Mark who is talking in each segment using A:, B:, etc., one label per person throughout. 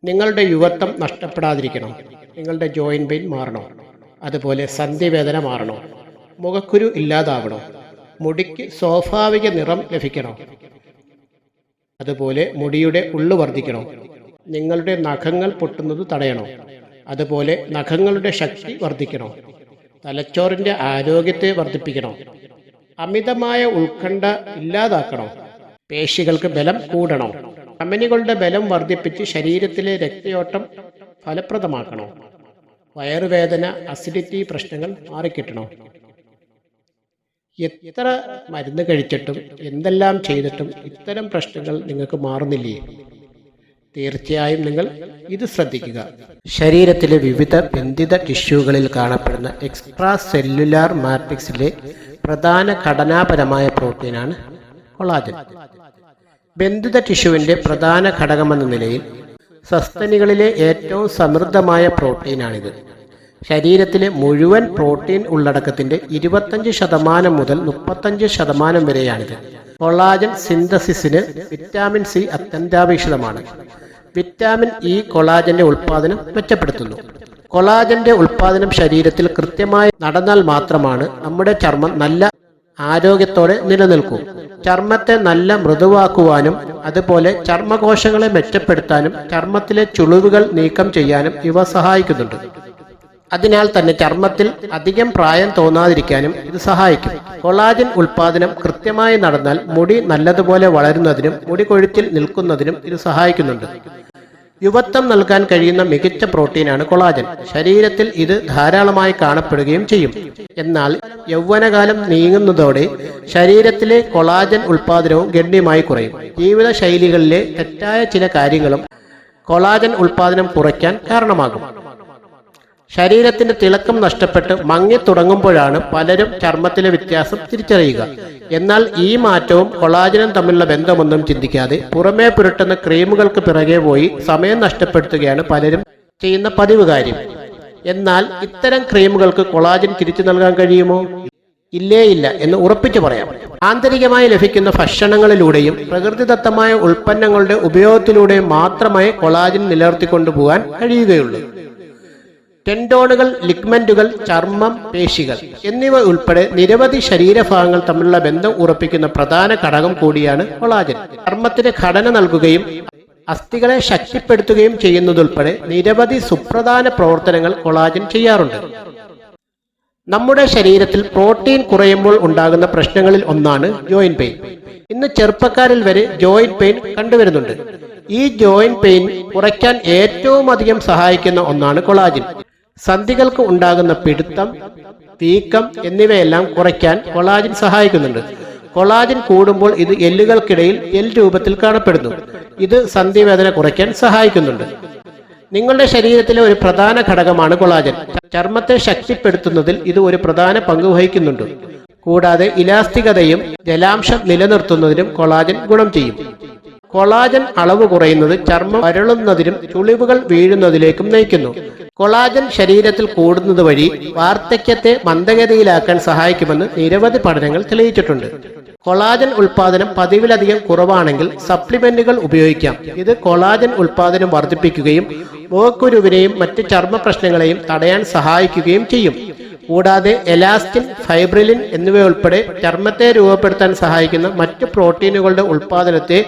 A: നിങ്ങളുടെ യുവത്വം നഷ്ടപ്പെടാതിരിക്കണം. നിങ്ങളുടെ ജോയിൻറ്റ് പെയിൻ മാറണോ? അതുപോലെ സന്ധിവേദന മാറണോ? മുഖക്കുരു ഇല്ലാതാവണോ? മുടിക്ക് സ്വാഭാവിക നിറം ലഭിക്കണോ? അതുപോലെ മുടിയുടെ ഉള്ളു വർദ്ധിക്കണോ? നിങ്ങളുടെ നഖങ്ങൾ പൊട്ടുന്നത് തടയണോ? അതുപോലെ നഖങ്ങളുടെ ശക്തി വർദ്ധിക്കണോ? തലച്ചോറിൻ്റെ ആരോഗ്യത്തെ വർദ്ധിപ്പിക്കണോ? അമിതമായ ഉത്കണ്ഠ ഇല്ലാതാക്കണോ? പേശികൾക്ക് ബലം കൂടണോ? ധമനികളുടെ ബലം വർദ്ധിപ്പിച്ച് ശരീരത്തിലെ രക്തയോട്ടം ഫലപ്രദമാക്കണോ? വയറുവേദന, അസിഡിറ്റി പ്രശ്നങ്ങൾ മാറിക്കിട്ടണോ? എത്ര മരുന്ന് കഴിച്ചിട്ടും എന്തെല്ലാം ചെയ്തിട്ടും ഇത്തരം പ്രശ്നങ്ങൾ നിങ്ങൾക്ക് മാറുന്നില്ലേ? തീർച്ചയായും നിങ്ങൾ ഇത് ശ്രദ്ധിക്കുക. ശരീരത്തിലെ വിവിധ ബന്ധിത ടിഷ്യൂകളിൽ കാണപ്പെടുന്ന എക്സ്ട്രാ സെല്ലുലാർ മാട്രിക്സിലെ പ്രധാന ഘടനാപരമായ പ്രോട്ടീനാണ് കൊളാജൻ. ബന്ധിത ടിഷ്യൂവിൻ്റെ പ്രധാന ഘടകമെന്ന നിലയിൽ സസ്തനികളിലെ ഏറ്റവും സമൃദ്ധമായ പ്രോട്ടീനാണിത്. ശരീരത്തിലെ മുഴുവൻ പ്രോട്ടീൻ ഉള്ളടക്കത്തിൻ്റെ 25% മുതൽ 35% വരെയാണിത്. കൊളാജൻ സിന്തസിസിന് വിറ്റാമിൻ സി അത്യന്താപേക്ഷിതമാണ്. വിറ്റാമിൻ ഇ കൊളാജന്റെ ഉൽപ്പാദനം മെച്ചപ്പെടുത്തുന്നു. കൊളാജന്റെ ഉൽപ്പാദനം ശരീരത്തിൽ കൃത്യമായി നടന്നാൽ മാത്രമാണ് നമ്മുടെ ചർമ്മം നല്ല ആരോഗ്യത്തോടെ നിലനിൽക്കൂ. ചർമ്മത്തെ നല്ല മൃദുവാക്കുവാനും അതുപോലെ ചർമ്മകോശങ്ങളെ മെച്ചപ്പെടുത്താനും ചർമ്മത്തിലെ ചുളിവുകൾ നീക്കം ചെയ്യാനും ഇവ സഹായിക്കുന്നുണ്ട്. അതിനാൽ തന്നെ ചർമ്മത്തിൽ അധികം പ്രായം തോന്നാതിരിക്കാനും ഇത് സഹായിക്കും. കൊളാജൻ ഉൽപ്പാദനം കൃത്യമായി നടന്നാൽ മുടി നല്ലതുപോലെ വളരുന്നതിനും മുടി കൊഴിച്ചിൽ നിൽക്കുന്നതിനും ഇത് സഹായിക്കുന്നുണ്ട്. യുവത്വം നൽകാൻ കഴിയുന്ന മികച്ച പ്രോട്ടീനാണ് കൊളാജൻ. ശരീരത്തിൽ ഇത് ധാരാളമായി കാണപ്പെടുകയും ചെയ്യും. എന്നാൽ യൗവനകാലം നീങ്ങുന്നതോടെ ശരീരത്തിലെ കൊളാജൻ ഉൽപ്പാദനവും ഗണ്യമായി കുറയും. ജീവിതശൈലികളിലെ തെറ്റായ ചില കാര്യങ്ങളും കൊളാജൻ ഉൽപ്പാദനം കുറയ്ക്കാൻ കാരണമാകും. ശരീരത്തിന്റെ തിളക്കം നഷ്ടപ്പെട്ട് മങ്ങി തുടങ്ങുമ്പോഴാണ് പലരും ചർമ്മത്തിലെ വ്യത്യാസം തിരിച്ചറിയുക. എന്നാൽ ഈ മാറ്റവും കൊളാജനും തമ്മിലുള്ള ബന്ധമൊന്നും ചിന്തിക്കാതെ പുറമേ പുരട്ടുന്ന ക്രീമുകൾക്ക് പിറകെ പോയി സമയം നഷ്ടപ്പെടുത്തുകയാണ് പലരും ചെയ്യുന്ന പതിവ് കാര്യം. എന്നാൽ ഇത്തരം ക്രീമുകൾക്ക് കൊളാജൻ തിരിച്ചു നൽകാൻ കഴിയുമോ? ഇല്ല എന്ന് ഉറപ്പിച്ചു പറയാം. ആന്തരികമായി ലഭിക്കുന്ന ഭക്ഷണങ്ങളിലൂടെയും പ്രകൃതിദത്തമായ ഉൽപ്പന്നങ്ങളുടെ ഉപയോഗത്തിലൂടെയും മാത്രമേ കൊളാജൻ നിലനിർത്തിക്കൊണ്ടുപോകാൻ കഴിയുകയുള്ളൂ. ടെൻഡോണുകൾ, ലിഗ്മെന്റുകൾ, ചർമ്മം, പേശികൾ എന്നിവ ഉൾപ്പെടെ നിരവധി ശരീരഭാഗങ്ങൾ തമ്മിലുള്ള ബന്ധം ഉറപ്പിക്കുന്ന പ്രധാന ഘടകം കൂടിയാണ് കൊളാജൻ. ചർമ്മത്തിന് ഘടന നൽകുകയും അസ്ഥികളെ ശക്തിപ്പെടുത്തുകയും ചെയ്യുന്നതുൾപ്പെടെ നിരവധി സുപ്രധാന പ്രവർത്തനങ്ങൾ കൊളാജൻ ചെയ്യാറുണ്ട്. നമ്മുടെ ശരീരത്തിൽ പ്രോട്ടീൻ കുറയുമ്പോൾ ഉണ്ടാകുന്ന പ്രശ്നങ്ങളിൽ ഒന്നാണ് ജോയിന്റ് പെയിൻ. ഇന്ന് ചെറുപ്പക്കാരിൽ വരെ ജോയിന്റ് പെയിൻ കണ്ടുവരുന്നുണ്ട്. ഈ ജോയിന്റ് പെയിൻ കുറയ്ക്കാൻ ഏറ്റവും അധികം സഹായിക്കുന്ന ഒന്നാണ് കൊളാജൻ. സന്ധികൾക്ക് ഉണ്ടാകുന്ന പിടുത്തം, വീക്കം എന്നിവയെല്ലാം കുറയ്ക്കാൻ കൊളാജൻ സഹായിക്കുന്നുണ്ട്. കൊളാജൻ കൂടുമ്പോൾ ഇത് എല്ലുകൾക്കിടയിൽ ജെൽ രൂപത്തിൽ കാണപ്പെടുന്നു. ഇത് സന്ധിവേദന കുറയ്ക്കാൻ സഹായിക്കുന്നുണ്ട്. നിങ്ങളുടെ ശരീരത്തിലെ ഒരു പ്രധാന ഘടകമാണ് കൊളാജൻ. ചർമ്മത്തെ ശക്തിപ്പെടുത്തുന്നതിൽ ഇത് ഒരു പ്രധാന പങ്ക് വഹിക്കുന്നുണ്ട്. കൂടാതെ ഇലാസ്തികതയും ജലാംശം നിലനിർത്തുന്നതിനും കൊളാജൻ ഗുണം ചെയ്യും. കൊളാജൻ അളവ് കുറയുന്നത് ചർമ്മം വരളുന്നതിനും ചുളിവുകൾ വീഴുന്നതിലേക്കും നയിക്കുന്നു. കൊളാജൻ ശരീരത്തിൽ കൂടുന്നത് വഴി വാർദ്ധക്യത്തെ മന്ദഗതിയിലാക്കാൻ സഹായിക്കുമെന്ന് നിരവധി പഠനങ്ങൾ തെളിയിച്ചിട്ടുണ്ട്. കൊളാജൻ ഉൽപ്പാദനം പതിവിലധികം കുറവാണെങ്കിൽ സപ്ലിമെന്റുകൾ ഉപയോഗിക്കാം. ഇത് കൊളാജൻ ഉൽപ്പാദനം വർദ്ധിപ്പിക്കുകയും മുഖക്കുരുവിനെയും മറ്റ് ചർമ്മ പ്രശ്നങ്ങളെയും തടയാൻ സഹായിക്കുകയും ചെയ്യും. കൂടാതെ എലാസ്റ്റിൻ, ഫൈബ്രിലിൻ എന്നിവയുൾപ്പെടെ ചർമ്മത്തെ രൂപപ്പെടുത്താൻ സഹായിക്കുന്ന മറ്റ് പ്രോട്ടീനുകളുടെ ഉൽപ്പാദനത്തെ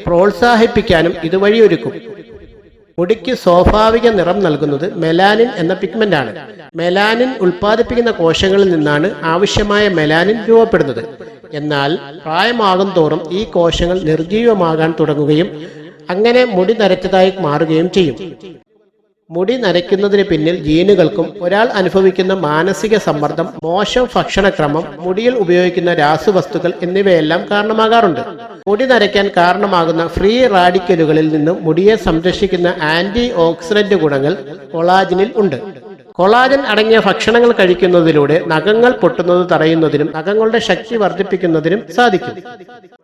A: പ്രോത്സാഹിപ്പിക്കാനും ഇത് വഴിയൊരുക്കും. മുടിക്ക് സ്വാഭാവിക നിറം നൽകുന്നത് മെലാനിൻ എന്ന പിഗ്മെന്റാണ്. മെലാനിൻ ഉൽപ്പാദിപ്പിക്കുന്ന കോശങ്ങളിൽ നിന്നാണ് ആവശ്യമായ മെലാനിൻ രൂപപ്പെടുന്നത്. എന്നാൽ പ്രായമാകും തോറും ഈ കോശങ്ങൾ നിർജീവമാകാൻ തുടങ്ങുകയും അങ്ങനെ മുടി നരച്ചതായി മാറുകയും ചെയ്യും. മുടി നരയ്ക്കുന്നതിന് പിന്നിൽ ജീനുകൾക്കും ഒരാൾ അനുഭവിക്കുന്ന മാനസിക സമ്മർദ്ദം, മോശം ഭക്ഷണക്രമം, മുടിയിൽ ഉപയോഗിക്കുന്ന രാസവസ്തുക്കൾ എന്നിവയെല്ലാം കാരണമാകാറുണ്ട്. മുടി നരയ്ക്കാൻ കാരണമാകുന്ന ഫ്രീ റാഡിക്കലുകളിൽ നിന്നും മുടിയെ സംരക്ഷിക്കുന്ന ആന്റി ഓക്സിഡന്റ് ഗുണങ്ങൾ കൊളാജനിൽ ഉണ്ട്. കൊളാജൻ അടങ്ങിയ ഭക്ഷണങ്ങൾ കഴിക്കുന്നതിലൂടെ നഖങ്ങൾ പൊട്ടുന്നത് തടയുന്നതിനും നഖങ്ങളുടെ ശക്തി വർദ്ധിപ്പിക്കുന്നതിനും സാധിക്കും.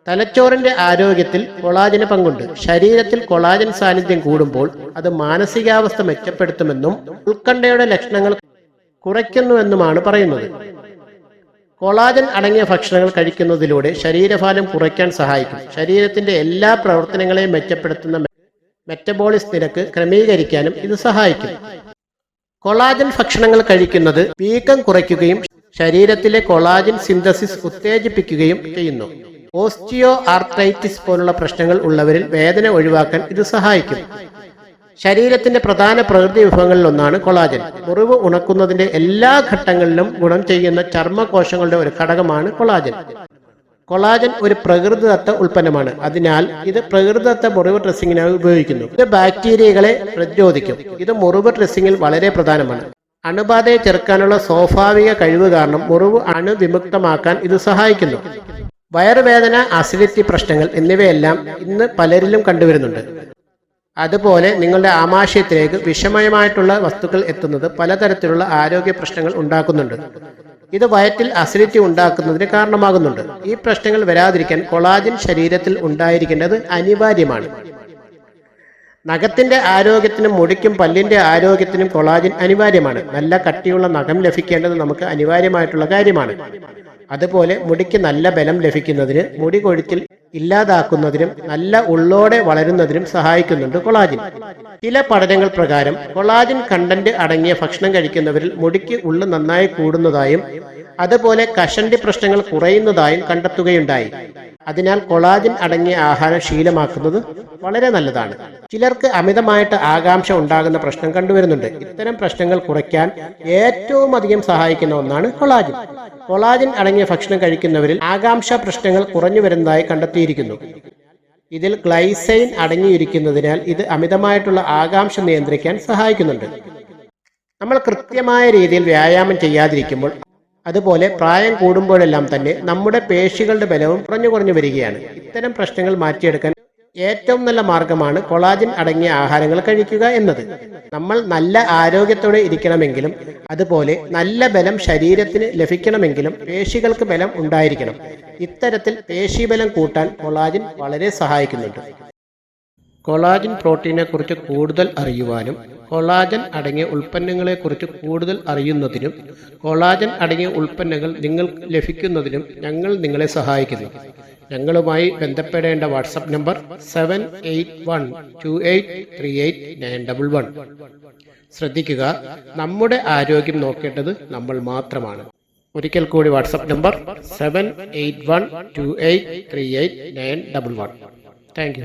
A: തലച്ചോറിന്റെ ആരോഗ്യത്തിൽ കൊളാജന് പങ്കുണ്ട്. ശരീരത്തിൽ കൊളാജൻ സാന്നിധ്യം കൂടുമ്പോൾ അത് മാനസികാവസ്ഥ മെച്ചപ്പെടുത്തുമെന്നും ഉത്കണ്ഠയുടെ ലക്ഷണങ്ങൾ കുറയ്ക്കുന്നുവെന്നുമാണ് പറയുന്നത്. കൊളാജൻ അടങ്ങിയ ഭക്ഷണങ്ങൾ കഴിക്കുന്നതിലൂടെ ശരീരഭാരം കുറയ്ക്കാൻ സഹായിക്കും. ശരീരത്തിന്റെ എല്ലാ പ്രവർത്തനങ്ങളെയും മെച്ചപ്പെടുത്തുന്ന മെറ്റബോളിസ് നിരക്ക് ക്രമീകരിക്കാനും ഇത് സഹായിക്കും. കൊളാജൻ ഭക്ഷണങ്ങൾ കഴിക്കുന്നത് വീക്കം കുറയ്ക്കുകയും ശരീരത്തിലെ കൊളാജൻ സിന്തസിസ് ഉത്തേജിപ്പിക്കുകയും ചെയ്യുന്നു. ഓസ്റ്റിയോ ആർത്രൈറ്റിസ് പോലുള്ള പ്രശ്നങ്ങൾ ഉള്ളവരിൽ വേദന ഒഴിവാക്കാൻ ഇത് സഹായിക്കും. ശരീരത്തിന്റെ പ്രധാന പ്രകൃതി വിഭവങ്ങളിൽ ഒന്നാണ് കൊളാജൻ. മുറിവ് ഉണക്കുന്നതിന്റെ എല്ലാ ഘട്ടങ്ങളിലും ഗുണം ചെയ്യുന്ന ചർമ്മകോശങ്ങളുടെ ഒരു ഘടകമാണ് കൊളാജൻ. കൊളാജൻ ഒരു പ്രകൃതിദത്ത ഉൽപ്പന്നമാണ്. അതിനാൽ ഇത് പ്രകൃതിദത്ത മുറിവ് ഡ്രസ്സിങ്ങിനായി ഉപയോഗിക്കുന്നു. ഇത് ബാക്ടീരിയകളെ പ്രതിരോധിക്കും. ഇത് മുറിവ് ഡ്രസ്സിങ്ങിൽ വളരെ പ്രധാനമാണ്. അണുബാധയെ ചെറുക്കാനുള്ള സ്വാഭാവിക കഴിവ് കാരണം മുറിവ് അണുവിമുക്തമാക്കാൻ ഇത് സഹായിക്കുന്നു. വയറുവേദന, അസിഡിറ്റി പ്രശ്നങ്ങൾ എന്നിവയെല്ലാം ഇന്ന് പലരിലും കണ്ടുവരുന്നുണ്ട്. അതുപോലെ നിങ്ങളുടെ ആമാശയത്തിലേക്ക് വിഷമയമായിട്ടുള്ള വസ്തുക്കൾ എത്തുന്നത് പലതരത്തിലുള്ള ആരോഗ്യ പ്രശ്നങ്ങൾ ഉണ്ടാക്കുന്നുണ്ട്. ഇത് വയറ്റിൽ അസിഡിറ്റി ഉണ്ടാക്കുന്നതിന് കാരണമാകുന്നുണ്ട്. ഈ പ്രശ്നങ്ങൾ വരാതിരിക്കാൻ കൊളാജൻ ശരീരത്തിൽ ഉണ്ടായിരിക്കേണ്ടത് അനിവാര്യമാണ്. നഖത്തിന്റെ ആരോഗ്യത്തിനും മുടിക്കും പല്ലിന്റെ ആരോഗ്യത്തിനും കൊളാജൻ അനിവാര്യമാണ്. നല്ല കട്ടിയുള്ള നഖം ലഭിക്കേണ്ടത് നമുക്ക് അനിവാര്യമായിട്ടുള്ള കാര്യമാണ്. അതുപോലെ മുടിക്ക് നല്ല ബലം ലഭിക്കുന്നതിന്, മുടി കൊഴിച്ചിൽ ഇല്ലാതാക്കുന്നതിനും നല്ല ഉള്ളോടെ വളരുന്നതിനും സഹായിക്കുന്നുണ്ട് കൊളാജൻ. ചില പഠനങ്ങൾ പ്രകാരം കൊളാജൻ കണ്ടന്റ് അടങ്ങിയ ഭക്ഷണം കഴിക്കുന്നവരിൽ മുടിക്ക് ഉള്ളു നന്നായി കൂടുന്നതായും അതുപോലെ കഷണ്ടി പ്രശ്നങ്ങൾ കുറയുന്നതായും കണ്ടെത്തുകയുണ്ടായി. അതിനാൽ കൊളാജൻ അടങ്ങിയ ആഹാരം ശീലമാക്കുന്നത് വളരെ നല്ലതാണ്. ചിലർക്ക് അമിതമായിട്ട് ആകാംക്ഷ ഉണ്ടാകുന്ന പ്രശ്നം കണ്ടുവരുന്നുണ്ട്. ഇത്തരം പ്രശ്നങ്ങൾ കുറയ്ക്കാൻ ഏറ്റവും അധികം സഹായിക്കുന്ന ഒന്നാണ് കൊളാജൻ. കൊളാജൻ അടങ്ങിയ ഭക്ഷണം കഴിക്കുന്നവരിൽ ആകാംക്ഷ പ്രശ്നങ്ങൾ കുറഞ്ഞു വരുന്നതായി കണ്ടെത്തിയിരിക്കുന്നു. ഇതിൽ ഗ്ലൈസൈൻ അടങ്ങിയിരിക്കുന്നതിനാൽ ഇത് അമിതമായിട്ടുള്ള ആകാംക്ഷ നിയന്ത്രിക്കാൻ സഹായിക്കുന്നുണ്ട്. നമ്മൾ കൃത്യമായ രീതിയിൽ വ്യായാമം ചെയ്യാതിരിക്കുമ്പോൾ, അതുപോലെ പ്രായം കൂടുമ്പോഴെല്ലാം തന്നെ നമ്മുടെ പേശികളുടെ ബലവും കുറഞ്ഞു വരികയാണ്. ഇത്തരം പ്രശ്നങ്ങൾ മാറ്റിയെടുക്കാൻ ഏറ്റവും നല്ല മാർഗമാണ് കൊളാജൻ അടങ്ങിയ ആഹാരങ്ങൾ കഴിക്കുക എന്നത്. നമ്മൾ നല്ല ആരോഗ്യത്തോടെ ഇരിക്കണമെങ്കിലും അതുപോലെ നല്ല ബലം ശരീരത്തിന് ലഭിക്കണമെങ്കിലും പേശികൾക്ക് ബലം ഉണ്ടായിരിക്കണം. ഇത്തരത്തിൽ പേശീബലം കൂട്ടാൻ കൊളാജൻ വളരെ സഹായിക്കുന്നുണ്ട്. കൊളാജൻ പ്രോട്ടീനെ കുറിച്ച് കൂടുതൽ അറിയുവാനും കൊളാജൻ അടങ്ങിയ ഉൽപ്പന്നങ്ങളെക്കുറിച്ച് കൂടുതൽ അറിയുന്നതിനും കൊളാജൻ അടങ്ങിയ ഉൽപ്പന്നങ്ങൾ നിങ്ങൾക്ക് ലഭിക്കുന്നതിനും ഞങ്ങൾ നിങ്ങളെ സഹായിക്കുന്നു. ഞങ്ങളുമായി ബന്ധപ്പെടേണ്ട വാട്സപ്പ് നമ്പർ 7812838911. ശ്രദ്ധിക്കുക, നമ്മുടെ ആരോഗ്യം നോക്കേണ്ടത് നമ്മൾ മാത്രമാണ്. ഒരിക്കൽ കൂടി വാട്സപ്പ് നമ്പർ 7812838911. Thank you.